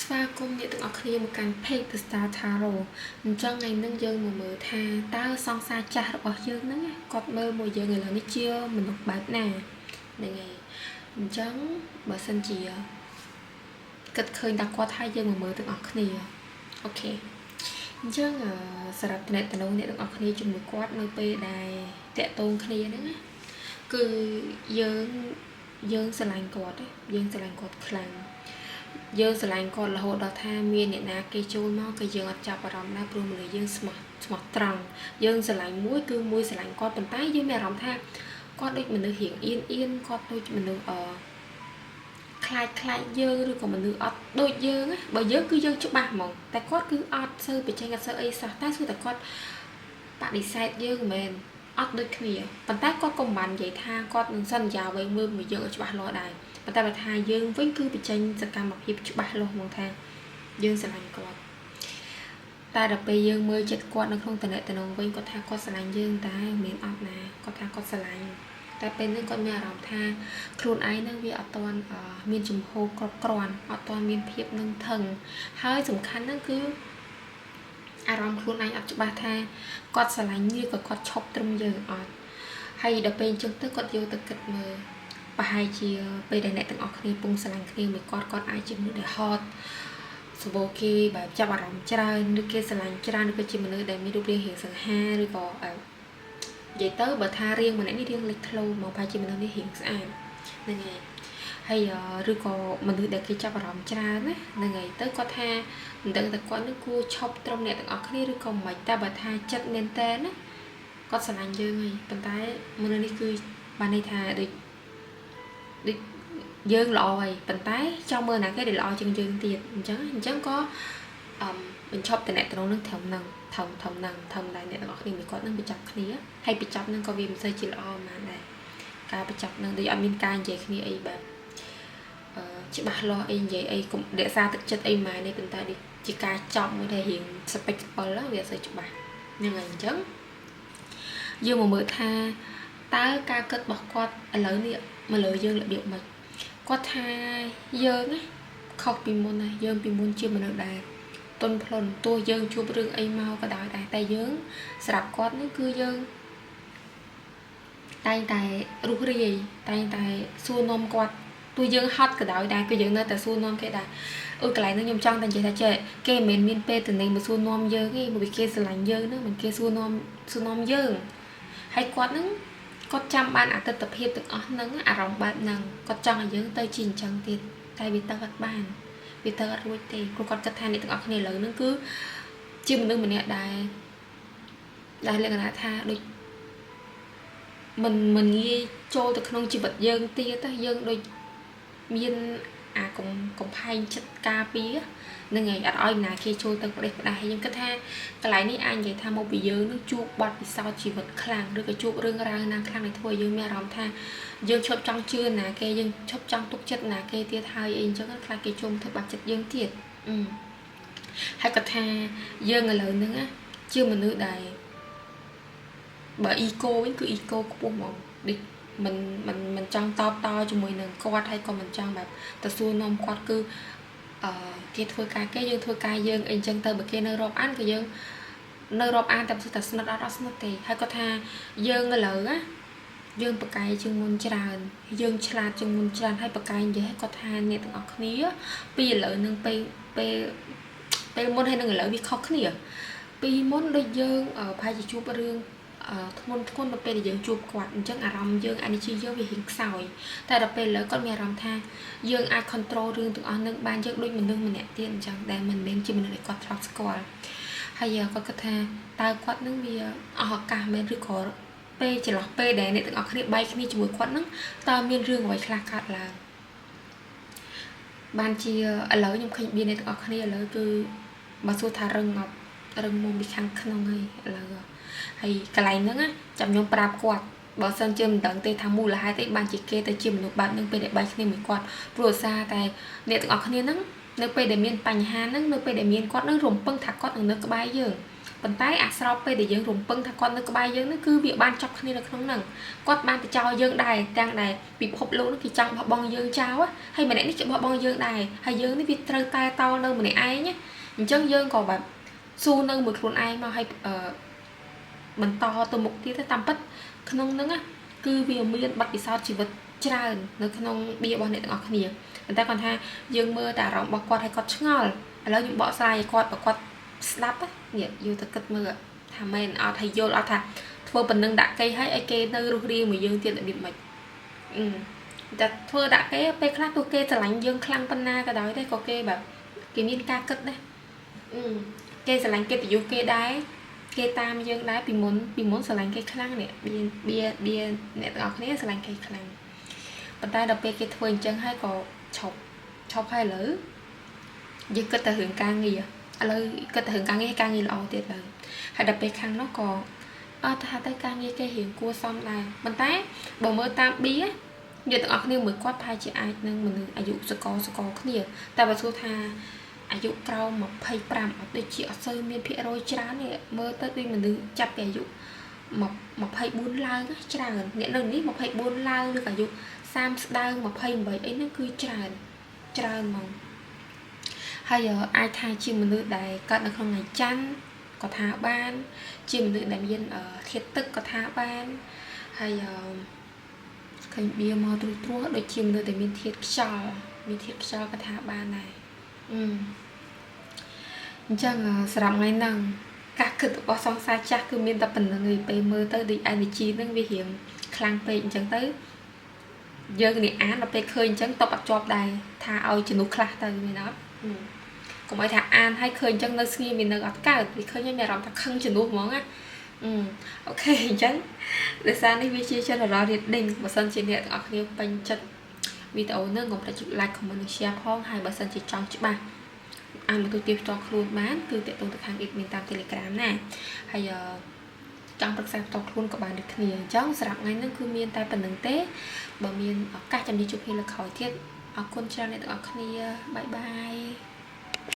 ស្វាគមន៍អ្នកទាំងអស់គ្នាមកកាន់ Page The Star Tarot អញ្ចឹងថ្ងៃនេះយើងមកមើលថាតើសង្សារចាស់របស់យើងហ្នឹងគាត់មើលមកយើងឥឡូវនេះជាមនុស្សបែបណាហ្នឹងហើយអញ្ចឹងបើសិនជាគិតឃើញថាគាត់ថាយើងមកមើលទាំងអស់គ្នាអូខេអញ្ចឹងសម្រាប់តំណែងអ្នកទាំងអស់គ្នាជាមួយគាត់នៅពេលដែលតាក់ទងគ្នាហ្នឹងណាគឺយើងស្រឡាញ់គាត់យើងស្រឡាញ់គាត់ខ្លាំងយើងស្រឡាញ់គាត់រហូតដល់ថាមានអ្នកណាគេចូលមកក៏យើងអត់ចាប់អារម្មណ៍ដែរព្រោះមនុស្សយើងស្មោះត្រង់យើងស្រឡាញ់មួយគឺមួយស្រឡាញ់គាត់ប៉ុន្តែយើងមានអារម្មណ៍ថាគាត់ដូចមនុស្សរៀងអៀនគាត់ដូចមនុស្សខ្លាចយើងឬក៏មនុស្សអត់ដូចយើងណាបើយើងគឺយើងច្បាស់ហ្មងតែគាត់គឺអត់សូវបញ្ចេញអត់សូវអីសោះតែគឺតែគាត់បដិសេធយើងមិនមែនអត់ដូចគ្នាប៉ុន្តែគាត់ក៏មិនបាននិយាយថាគាត់នឹងសន្យាអ្វីមួយមកយើងឲ្យច្បាស់លាស់ដែរប៉ុន្តែបើថាយើងវិញគឺបញ្ចេញសកម្មភាពច្បាស់លាស់ហ្មងថាយើងស្រឡាញ់គាត់តែដល់ពេលយើងមើលចិត្តគាត់នៅក្នុងតំណែងវិញគាត់ថាគាត់ស្រឡាញ់យើងតែមានអត់ណាគាត់ថាគាត់ស្រឡាញ់តែពេលនេះគាត់មានអារម្មណ៍ថាខ្លួនឯងនឹងវាអត់ទាន់មានជំហរគ្រប់គ្រាន់អត់ទាន់មានភាពនឹងថឹងហើយសំខាន់ហ្នឹងគឺអារម្មណ៍ខ្លួនឯងអត់ច្បាស់ថាគាត់ស្រឡាញ់ឬក៏គាត់ឈប់ត្រឹមយើងអត់ហើយដល់ពេលអញ្ចឹងទៅគាត់យកទៅគិតមើលប្រហែលជាពេលដែលអ្នកទាំងអស់គ្នាពងស្រឡាញ់គ្នាមួយគាត់អាចជាមនុស្សដែលហត់សបោគេបែបចាប់អារម្មណ៍ច្រើនឬគេស្រឡាញ់ច្រើនឬក៏ជាមនុស្សដែលមានរូបរាងរាងសង្ហាឬក៏និយាយទៅបើថារៀងម្នាក់នេះរៀងលេចធ្លោមកប្រហែលជាមនុស្សនេះរៀងស្អាតហ្នឹងហើយឬក៏មនុស្សដែលគេចាប់អារម្មណ៍ច្រើនណាហ្នឹងហើយទៅគាត់ថាមិនដឹងតែគាត់នឹងគួរឈប់ត្រឹមអ្នកទាំងអស់គ្នាឬក៏មិនតែបើថាចិត្តមែនតើណាគាត់ស្រឡាញ់យើងហើយប៉ុន្តែមនុស្សនេះគឺបានន័យថាដូចយើងល្អហើយប៉ុន្តែចង់មើលណាគេដែលល្អជាងយើងទៀតអញ្ចឹងក៏បញ្ឈប់តំណែងនឹងត្រឹមហ្នឹងធំដែរអ្នកទាំងអស់គ្នាមួយគាត់នឹងបញ្ចប់គ្នាហើយបញ្ចប់ហ្នឹងក៏វាមិនសូវជាល្អប៉ុន្មានដែរការបញ្ចប់ហ្នឹងដូចអត់មានការនិយាយគ្នាអីបែបច្បាស់លាស់អីនិយាយអីកុំរក្សាទឹកចិត្តអីម៉ែនេះប៉ុន្តែជាការចប់មួយដែលរៀងស្ពេចស្ពិលវាអត់សូវច្បាស់ហ្នឹងហើយអញ្ចឹងយើងមកមើលថាតើការគិតរបស់គាត់ឥឡូវនេះមកលើយើងរបៀបម៉េចគាត់ថាយើងណាខុសពីមុនណាយើងពីមុនជាមនុស្សដែរទន់ភ្លន់ទោះយើងជួបរឿងអីមកក៏ដោយដែរតែយើងស្រាប់គាត់នេះគឺយើងតែងតែរុះរាយតែងតែសួរនាំគាត់ទោះយើងហត់ក៏ដោយដែរគឺយើងនៅតែសួរនាំគេដែរកន្លែងនេះខ្ញុំចង់តែនិយាយថាចេះគេមិនមែនមានពេលទៅនេះមកសួរនាំយើងទេមកពីគេស្រឡាញ់យើងហ្នឹងមិនគេសួរនាំយើងហើយគាត់ហ្នឹងគាត់ចាំបានអតិថិភាពទាំងអស់ហ្នឹងអារម្មណ៍បែបហ្នឹងគាត់ចង់ឲ្យយើងទៅជាអញ្ចឹងទៀតតែវាទៅអត់បានវាទៅអត់រួចទេព្រោះគាត់គិតថាអ្នកទាំងអស់គ្នាឥឡូវហ្នឹងគឺជាមនុស្សម្នាក់ដែលលក្ខណៈថាដូចមិនងាយចូលទៅក្នុងជីវិតយើងទៀតយើងដូចមានអាកំផែងចិត្តការពារនឹងឯងអត់ឲ្យណាគេចូលទៅផ្ដេសផ្ដាស់យើងគិតថាកន្លែងនេះអាចនិយាយថាមកពីយើងនឹងជួបបាត់ពិសោធន៍ជីវិតខ្លាំងឬក៏ជួបរឿងរ៉ាវណាខ្លាំងដែលធ្វើឲ្យយើងមានអារម្មណ៍ថាយើងឈប់ចង់ជឿណាគេយើងឈប់ចង់ទុកចិត្តណាគេទៀតហើយអីអញ្ចឹងខ្លាចគេជុំធ្វើបាក់ចិត្តយើងទៀតហើយគាត់ថាយើងឥឡូវហ្នឹងជាមនុស្សដែលបើអ៊ីកូវិញគឺអ៊ីកូខ្ពស់ហ្មងដូចមិនចង់តបតជាមួយនឹងគាត់ហើយក៏មិនចង់បែបទៅសួរនាំគាត់គឺគេធ្វើការគេយើងធ្វើការយើងអីចឹងទៅបើគេនៅរាប់អានក៏យើងនៅរាប់អានតែតែស្និទ្ធអត់ស្និទ្ធទេហើយគាត់ថាយើងឥឡូវណាយើងប្រកែកជាងមុនច្រើនយើងឆ្លាតជាងមុនច្រើនហើយប្រកែកនិយាយគាត់ថាអ្នកទាំងអស់គ្នាពីឥឡូវនឹងពេលមុនហើយនឹងឥឡូវវាខុសគ្នាពីមុនដូចយើងប្រហែលជាជួបរឿងធ្ងន់ទៅពេលដែលយើងជួបគាត់អញ្ចឹងអារម្មណ៍យើង energy យើងវារៀងខ្សោយតែដល់ពេលឥឡូវគាត់មានអារម្មណ៍ថាយើងអាច control រឿងទាំងអស់នឹងបានយើងដូចមនុស្សម្នាក់ទៀតអញ្ចឹងដែលមិនមែនជាមនុស្សដែលគាត់ធ្លាប់ស្គាល់ហើយគាត់គិតថាតើគាត់នឹងវាអស់ឱកាសមែនឬក៏ពេលចន្លោះពេលដែលអ្នកទាំងអស់គ្នាបែកគ្នាជាមួយគាត់នឹងតើមានរឿងអ្វីខ្លះកើតឡើងបានជាឥឡូវខ្ញុំឃើញមានអ្នកទាំងអស់គ្នាឥឡូវគឺបើសួរថារឹងមុំពីខាងក្នុងហើយឥឡូវហើយកន្លែងហ្នឹងចាំខ្ញុំប្រាប់គាត់បើសិនជាមិនដឹងទេថាមូលហេតុអីបានជាគេទៅជាមនុស្សបែបហ្នឹងពេលដែលបែកគ្នាមួយគាត់ព្រោះឧស្សាហ៍តែអ្នកទាំងអស់គ្នាហ្នឹងនៅពេលដែលមានបញ្ហាហ្នឹងនៅពេលដែលមានគាត់នឹងរំពឹងថាគាត់នឹងនៅក្បែរយើង ប៉ុន្តែអាស្រោបពេលដែលយើងរំពឹងថាគាត់នៅក្បែរយើងហ្នឹងគឺវាបានចប់គ្នានៅក្នុងហ្នឹងគាត់បានទៅចោលយើងដែរទាំងដែលពិភពលោកនេះគេចង់បោះបង់យើងចោលហើយម្នាក់នេះគេបោះបង់យើងដែរហើយយើងនេះវាត្រូវតែតល់នៅម្នាក់ឯងអញ្ចឹងយើងក៏បែបស៊ូនៅមួយខ្លួនឯងមកឲ្យបន្តទៅមុខទៀតតាមពិតក្នុងហ្នឹងគឺវាមានបទពិសោធន៍ជីវិតច្រើននៅក្នុងបៀរបស់អ្នកទាំងអស់គ្នាប៉ុន្តែគាត់ថាយើងមើលតែអារម្មណ៍របស់គាត់ឲ្យគាត់ឆ្ងល់ឥឡូវខ្ញុំបកស្រាយឲ្យគាត់បើគាត់ស្ដាប់នេះយកទៅគិតមើលថាមែនអត់ឲ្យយល់អត់ថាធ្វើប៉ុណ្ណឹងដាក់គេឲ្យគេនៅរស់រាយមួយយើងទៀតរបៀបម៉េចតែធ្វើដាក់គេពេលខ្លះទោះគេស្រឡាញ់យើងខ្លាំងប៉ុណ្ណាក៏ដោយតែក៏គេแบบគេមានការគិតដែរគេស្រឡាញ់កិត្តិយសគេដែរគេតាមយើងដែរពីមុនស្រឡាញ់គេខ្លាំងនេះបៀអ្នកទាំងអស់គ្នាស្រឡាញ់គេខ្លាំងប៉ុន្តែដល់ពេលគេធ្វើអញ្ចឹងហើយក៏ឈប់ហើយឥឡូវយើងគិតតែរឿងការងារឥឡូវគិតតែរឿងការងារល្អទៀតហើយហើយដល់ពេលខាងនោះក៏អត់ថាទៅការងារគេរៀងគួរសមដែរប៉ុន្តែបើមើលតាមបៀយើងទាំងអស់គ្នាមួយគាត់ប្រហែលជាអាចនឹងមនុស្សអាយុសកលគ្នាតែបើសួរថាអាយុក្រោម25អត់ដូចជាអត់សូវមានភាគរយច្រើននេះមើលទៅដូចមនុស្សចាប់ពីអាយុ24ឡើងច្រើនអ្នកនៅនេះ24ឡើងឬក៏អាយុ30ស្ដើង28អីហ្នឹងគឺច្រើនហ្មងហើយអាចថាជាមនុស្សដែលកើតនៅក្នុងថ្ងៃច័ន្ទក៏ថាបានជាមនុស្សដែលមានធាតុទឹកក៏ថាបានហើយឃើញបៀមកត្រួសដូចជាមនុស្សដែលមានធាតុខ្យល់ក៏ថាបានដែរអញ្ចឹងសម្រាប់ថ្ងៃហ្នឹងការគិតរបស់សង្សារចាស់គឺមានតែប៉ុណ្្នឹងឯងពេលមើលទៅដូច energy ហ្នឹងវារៀងខ្លាំងពេកអញ្ចឹងទៅយើងនេះអានដល់ពេលឃើញអញ្ចឹងតបអត់ជាប់ដែរថាឲ្យជំនួសខ្លះទៅមែនអត់កុំឲ្យថាអានហើយឃើញអញ្ចឹងនៅស្ងៀមវានៅអត់កើតវាឃើញហើយមានអារម្មណ៍ថាខឹងជំនួសហ្មងណាអូខេអញ្ចឹងដោយសារនេះវាជា general reading បើសិនជាអ្នកទាំងអស់គ្នាពេញចិត្តវីដេអូនេះកុំភ្លេច like comment និង share ផងហើយបើសិនជាចង់ច្បាស់អានមកទូទាវផ្ទាល់ខ្លួនបានគឺតាក់ទងទៅខាង admin តាម Telegram ណាហើយចង់ប្រឹក្សាផ្ទាល់ខ្លួនក៏បានដូចគ្នាអញ្ចឹងសម្រាប់ថ្ងៃនេះគឺមានតែប៉ុណ្្នឹងទេបើមានឱកាសចាំនិយាយជួបគ្នាលើក្រោយទៀតអរគុណច្រើនអ្នកទាំងអស់គ្នាបាយបាយ